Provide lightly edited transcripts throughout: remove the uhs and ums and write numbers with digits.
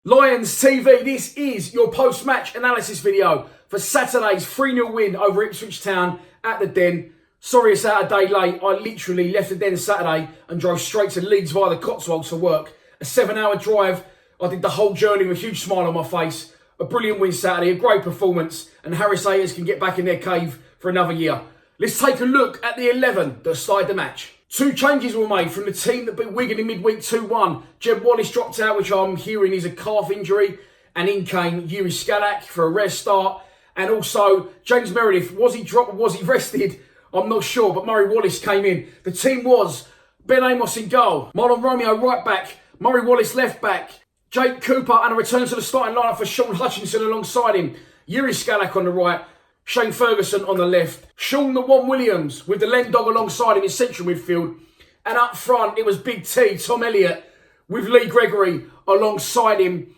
Lions TV, this is your post-match analysis video for Saturday's 3-0 win over Ipswich Town at the Den. Sorry it's out a day late. I literally left the Den Saturday and drove straight to Leeds via the Cotswolds for work. A 7-hour drive. I did the whole journey with a huge smile on my face. A brilliant win Saturday, a great performance, and Harris haters can get back in their cave for another year. Let's take a look at the 11 that started the match. Two changes were made from the team that beat Wigan in midweek 2-1. Jeb Wallace dropped out, which I'm hearing is a calf injury, and in came Yuri Skalak for a rare start. And also, James Meredith, was he dropped or was he rested? I'm not sure, but Murray Wallace came in. The team was Ben Amos in goal, Marlon Romeo right back, Murray Wallace left back, Jake Cooper and a return to the starting lineup for Sean Hutchinson alongside him, Yuri Skalak on the right, Shane Ferguson on the left, Sean the One Williams with the Len Dog alongside him in central midfield, and up front it was Big T, Tom Elliott, with Lee Gregory alongside him.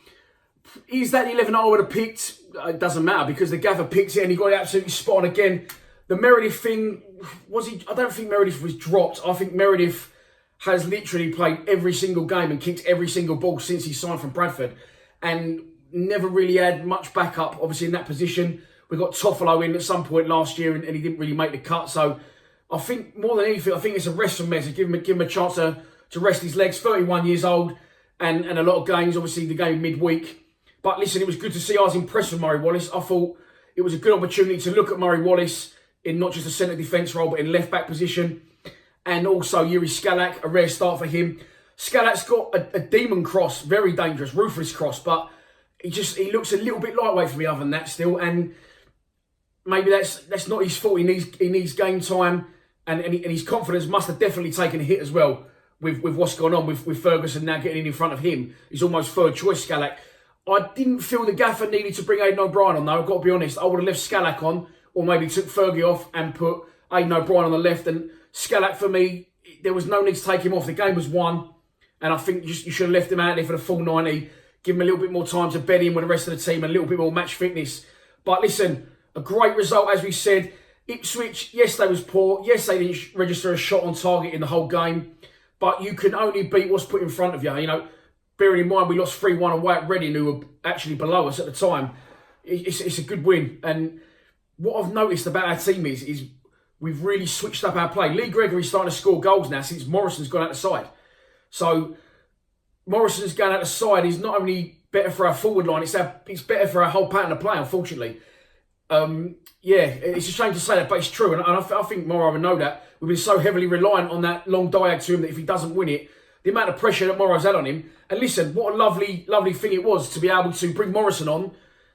Is that the 11 I would have picked? It doesn't matter because the gaffer picked it and he got it absolutely spot on again. The Meredith thing, I don't think Meredith was dropped. I think Meredith has literally played every single game and kicked every single ball since he signed from Bradford and never really had much backup, obviously, in that position. We got Toffolo in at some point last year and he didn't really make the cut. So I think more than anything, I think it's a rest for Mez. Give him a chance to rest his legs. 31 years old and a lot of games, obviously the game midweek. But listen, it was good to see. I was impressed with Murray Wallace. I thought it was a good opportunity to look at Murray Wallace in not just a centre defence role, but in left back position. And also Yuri Skalak, a rare start for him. Skalak's got a demon cross, very dangerous, ruthless cross, but he looks a little bit lightweight for me other than that still. And maybe that's not his fault. He needs game time, and his confidence must have definitely taken a hit as well with what's gone on with Ferguson now getting in front of him. He's almost third choice, Skalak. I didn't feel the gaffer needed to bring Aidan O'Brien on though, I've got to be honest. I would have left Skalak on, or maybe took Fergie off and put Aidan O'Brien on the left. And Skalak, for me, there was no need to take him off. The game was won, and I think you should have left him out there for the full 90, give him a little bit more time to bed in with the rest of the team, and a little bit more match fitness. But listen, a great result, as we said. Ipswich, yes, they was poor. Yes, they didn't register a shot on target in the whole game. But you can only beat what's put in front of you. You know, bearing in mind we lost 3-1 away at Reading, who were actually below us at the time. It's a good win. And what I've noticed about our team is we've really switched up our play. Lee Gregory's starting to score goals now since Morrison's gone out the side. So Morrison's going out the side is not only better for our forward line, it's better for our whole pattern of play, unfortunately. Yeah, it's a shame to say that, but it's true. And I think Morrow would know that. We've been so heavily reliant on that long diag to him that if he doesn't win it, the amount of pressure that Morrow's had on him. And listen, what a lovely, lovely thing it was to be able to bring Morrison on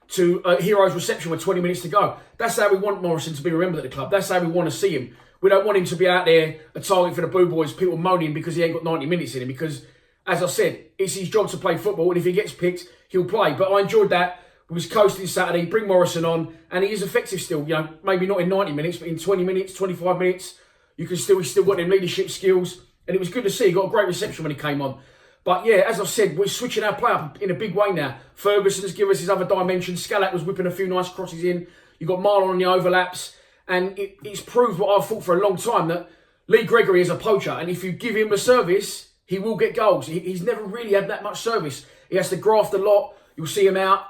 to a hero's reception with 20 minutes to go. That's how we want Morrison to be remembered at the club. That's how we want to see him. We don't want him to be out there a target for the Boo Boys, people moaning because he ain't got 90 minutes in him. Because, as I said, it's his job to play football, and if he gets picked, he'll play. But I enjoyed that. We was coasting Saturday, bring Morrison on, and he is effective still. You know, maybe not in 90 minutes, but in 20 minutes, 25 minutes, he's still got them leadership skills. And it was good to see. He got a great reception when he came on. But yeah, as I said, we're switching our play up in a big way now. Ferguson's given us his other dimension. Skalak was whipping a few nice crosses in. You got Marlon on the overlaps. And it's proved what I've thought for a long time, that Lee Gregory is a poacher. And if you give him a service, he will get goals. He's never really had that much service. He has to graft a lot. You'll see him out,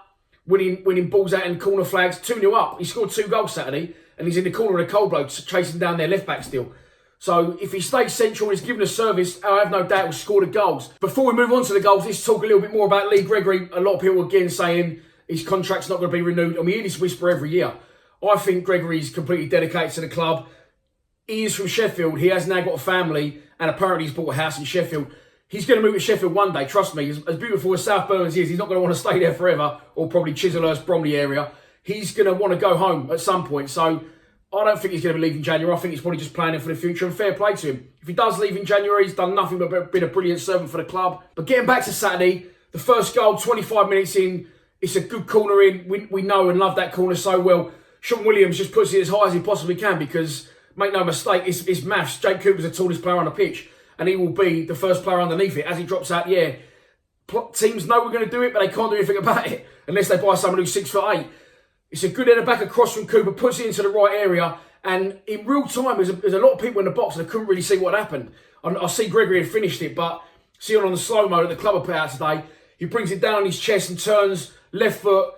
winning balls out in corner flags. 2-0 up. He scored 2 goals Saturday. And he's in the corner of the cold bloke, chasing down their left back still. So if he stays central and is given a service, I have no doubt he'll score the goals. Before we move on to the goals, let's talk a little bit more about Lee Gregory. A lot of people again saying his contract's not going to be renewed. And we hear this whisper every year. I think Gregory's completely dedicated to the club. He is from Sheffield. He has now got a family, and apparently he's bought a house in Sheffield. He's going to move to Sheffield one day, trust me. As beautiful as South Burns is, he's not going to want to stay there forever, or probably Chislehurst, Bromley area. He's going to want to go home at some point. So I don't think he's going to be leaving January. I think he's probably just planning for the future, and fair play to him. If he does leave in January, he's done nothing but been a brilliant servant for the club. But getting back to Saturday, the first goal, 25 minutes in, it's a good corner in. We know and love that corner so well. Sean Williams just puts it as high as he possibly can because, make no mistake, it's maths. Jake Cooper's the tallest player on the pitch, and he will be the first player underneath it as he drops out the air. Teams know we're going to do it, but they can't do anything about it unless they buy someone who's 6'8". It's a good header back across from Cooper, puts it into the right area, and in real time, there's a lot of people in the box that couldn't really see what happened. I see Gregory had finished it, but see on the slow-mo that the club have put out today, He brings it down on his chest and turns left foot,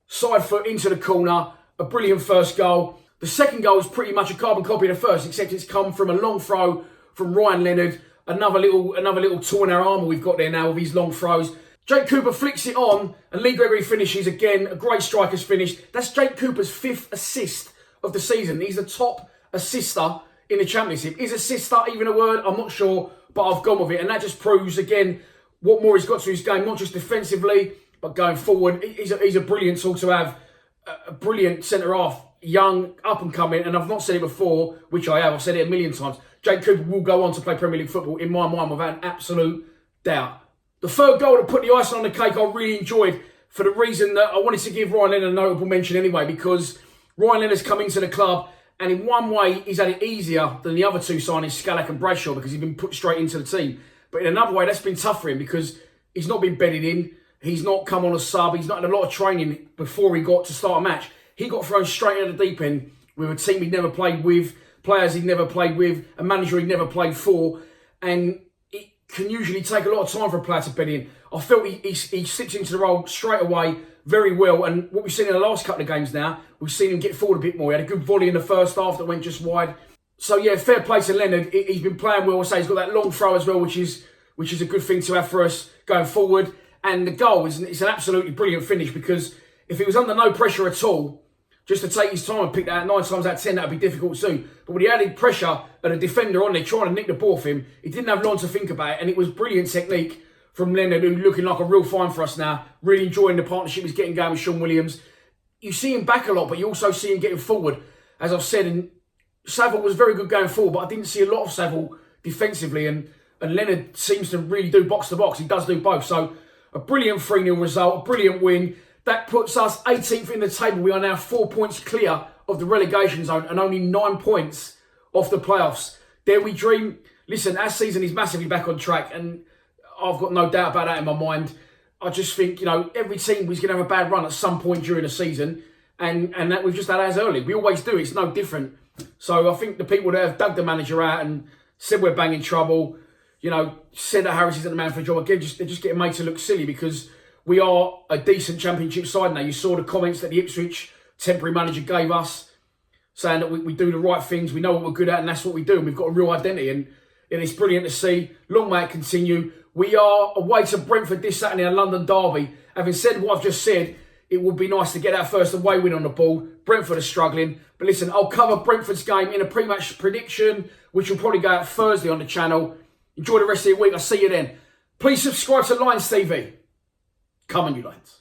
side foot into the corner. A brilliant first goal. The second goal is pretty much a carbon copy of the first, except it's come from a long throw from Ryan Leonard. Another little tool in our armour we've got there now with his long throws. Jake Cooper flicks it on and Lee Gregory finishes again. A great striker's finish. That's Jake Cooper's 5th assist of the season. He's the top assister in the Championship. Is assister even a word? I'm not sure, but I've gone with it. And that just proves, again, what more he's got to his game, not just defensively, but going forward. He's a brilliant tool to have. A brilliant centre-half, young, up-and-coming, and I've not said it before, which I have. I've said it a million times. Jake Cooper will go on to play Premier League football, in my mind, without an absolute doubt. The third goal that put the icing on the cake, I really enjoyed for the reason that I wanted to give Ryan Leonard a notable mention anyway, because Ryan Leonard's come into the club and in one way he's had it easier than the other two signings, Scalak and Bradshaw, because he's been put straight into the team. But in another way, that's been tough for him because he's not been bedded in. He's not come on a sub. He's not had a lot of training before he got to start a match. He got thrown straight into the deep end with a team he'd never played with, players he'd never played with, a manager he'd never played for, and can usually take a lot of time for a player to bed in. I felt he slips into the role straight away very well. And what we've seen in the last couple of games now, we've seen him get forward a bit more. He had a good volley in the first half that went just wide. So yeah, fair play to Leonard. He's been playing well. I say he's got that long throw as well, which is a good thing to have for us going forward. And the goal is an absolutely brilliant finish, because if he was under no pressure at all, just to take his time and pick that out 9 times out of 10, that would be difficult too. But when he added pressure and a defender on there trying to nick the ball for him, he didn't have long to think about it. And it was brilliant technique from Leonard, who's looking like a real find for us now. Really enjoying the partnership he's getting going with Sean Williams. You see him back a lot, but you also see him getting forward. As I've said, and Saville was very good going forward, but I didn't see a lot of Saville defensively. And Leonard seems to really do box to box. He does do both. So a brilliant 3-0 result, a brilliant win. That puts us 18th in the table. We are now 4 points clear of the relegation zone and only 9 points off the playoffs. Dare we dream? Listen, our season is massively back on track, and I've got no doubt about that in my mind. I just think, every team was going to have a bad run at some point during the season, and that we've just had ours early. We always do. It's no different. So I think the people that have dug the manager out and said we're banging trouble, said that Harris isn't the man for the job, again, they're just getting made to look silly, because we are a decent Championship side now. You saw the comments that the Ipswich temporary manager gave us, saying that we do the right things, we know what we're good at, and that's what we do. And we've got a real identity, and it's brilliant to see. Long may it continue. We are away to Brentford this Saturday in a London derby. Having said what I've just said, it would be nice to get that first away win on the ball. Brentford are struggling. But listen, I'll cover Brentford's game in a pre-match prediction, which will probably go out Thursday on the channel. Enjoy the rest of your week. I'll see you then. Please subscribe to Lions TV. Come on, you Lions.